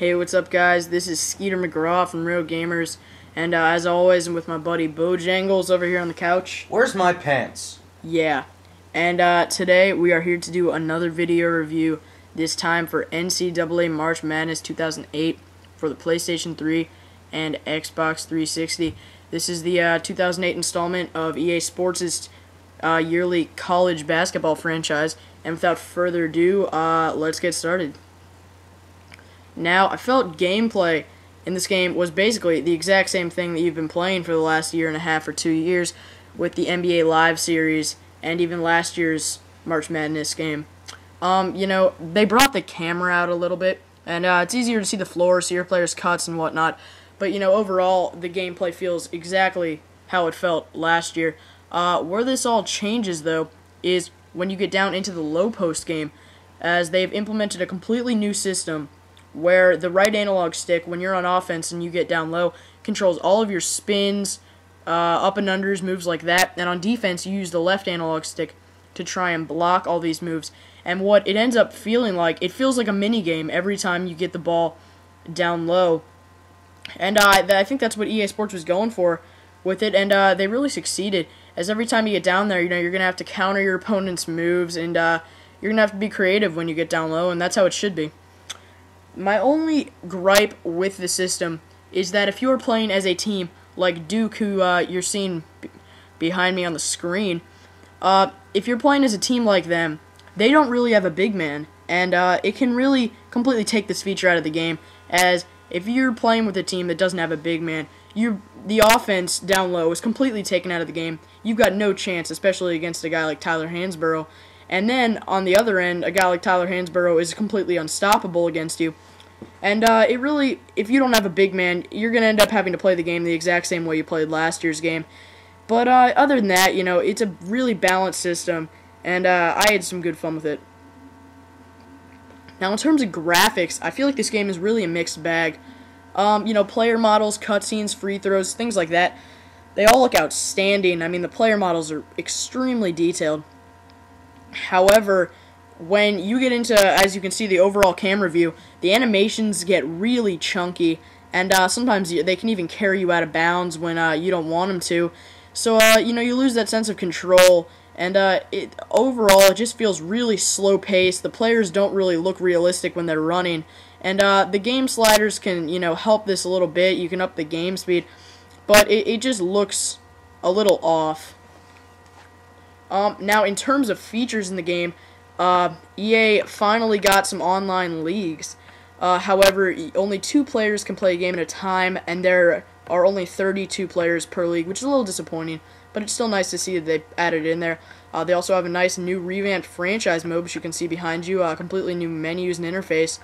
Hey, what's up, guys? This is Skeeter McGraw from Real Gamers, and as always, I'm with my buddy Bojangles over here on the couch. Where's my pants? Yeah, and today we are here to do another video review, this time for NCAA March Madness 2008 for the PlayStation 3 and Xbox 360. This is the 2008 installment of EA Sports' yearly college basketball franchise, and without further ado, let's get started. Now, I felt gameplay in this game was basically the exact same thing that you've been playing for the last year and a half or 2 years with the NBA Live series and even last year's March Madness game. They brought the camera out a little bit, and it's easier to see the floor, see your players' cuts and whatnot. But, overall, the gameplay feels exactly how it felt last year. Where this all changes, though, is when you get down into the low post game, as they've implemented a completely new system where the right analog stick, when you're on offense and you get down low, controls all of your spins, up and unders, moves like that. And on defense, you use the left analog stick to try and block all these moves. And what it ends up feeling like, it feels like a mini game every time you get the ball down low. And I think that's what EA Sports was going for with it, and they really succeeded. As every time you get down there, you're going to have to counter your opponent's moves, and you're going to have to be creative when you get down low, and that's how it should be. My only gripe with the system is that if you are playing as a team like Duke, who you're seeing behind me on the screen, if you're playing as a team like them, they don't really have a big man, and it can really completely take this feature out of the game, as if you're playing with a team that doesn't have a big man, the offense down low is completely taken out of the game. You've got no chance, especially against a guy like Tyler Hansborough. And then, on the other end, a guy like Tyler Hansborough is completely unstoppable against you. And it really, if you don't have a big man, you're going to end up having to play the game the exact same way you played last year's game. But other than that, it's a really balanced system, and I had some good fun with it. Now, in terms of graphics, I feel like this game is really a mixed bag. Player models, cutscenes, free throws, things like that, they all look outstanding. I mean, the player models are extremely detailed. However, when you get into, as you can see, the overall camera view, the animations get really chunky, and sometimes they can even carry you out of bounds when you don't want them to. So, you lose that sense of control, and overall, it just feels really slow-paced. The players don't really look realistic when they're running, and the game sliders can, help this a little bit. You can up the game speed, but it just looks a little off. Now, in terms of features in the game, EA finally got some online leagues. However, only 2 players can play a game at a time, and there are only 32 players per league, which is a little disappointing, but it's still nice to see that they added it in there. They also have a nice new revamped franchise mode, which you can see behind you, completely new menus and interface.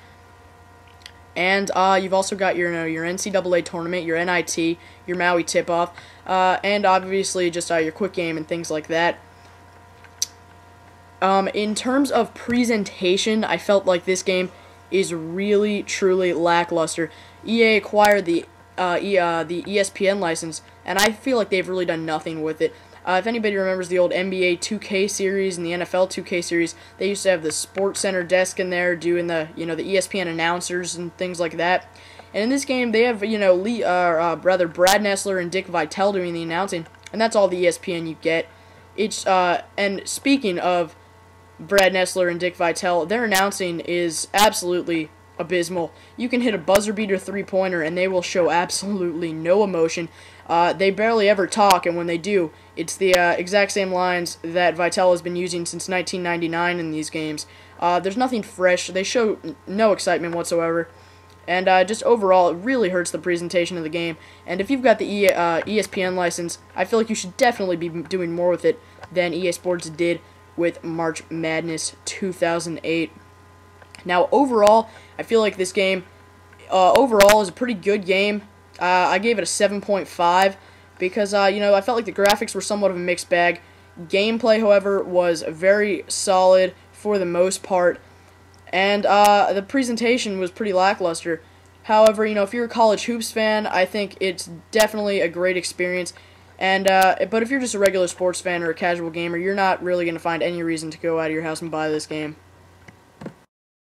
And you've also got your NCAA tournament, your NIT, your Maui tip-off, and obviously just your quick game and things like that. In terms of presentation, I felt like this game is really, truly lackluster. EA acquired the ESPN license, and I feel like they've really done nothing with it. If anybody remembers the old NBA 2K series and the NFL 2K series, they used to have the Sports Center desk in there doing the the ESPN announcers and things like that. And in this game, they have Brad Nessler and Dick Vitale doing the announcing, and that's all the ESPN you get. And speaking of Brad Nessler and Dick Vitale, their announcing is absolutely abysmal. You can hit a buzzer beater three-pointer and they will show absolutely no emotion. They barely ever talk, and when they do, it's the exact same lines that Vitale has been using since 1999 in these games. There's nothing fresh. They show no excitement whatsoever. And just overall, it really hurts the presentation of the game. And if you've got the ESPN license, I feel like you should definitely be doing more with it than EA Sports did with March Madness 2008. Now, overall, I feel like this game, overall, is a pretty good game. I gave it a 7.5 because, I felt like the graphics were somewhat of a mixed bag. Gameplay, however, was very solid for the most part, and the presentation was pretty lackluster. However, if you're a college hoops fan, I think it's definitely a great experience. And but if you're just a regular sports fan or a casual gamer, you're not really going to find any reason to go out of your house and buy this game.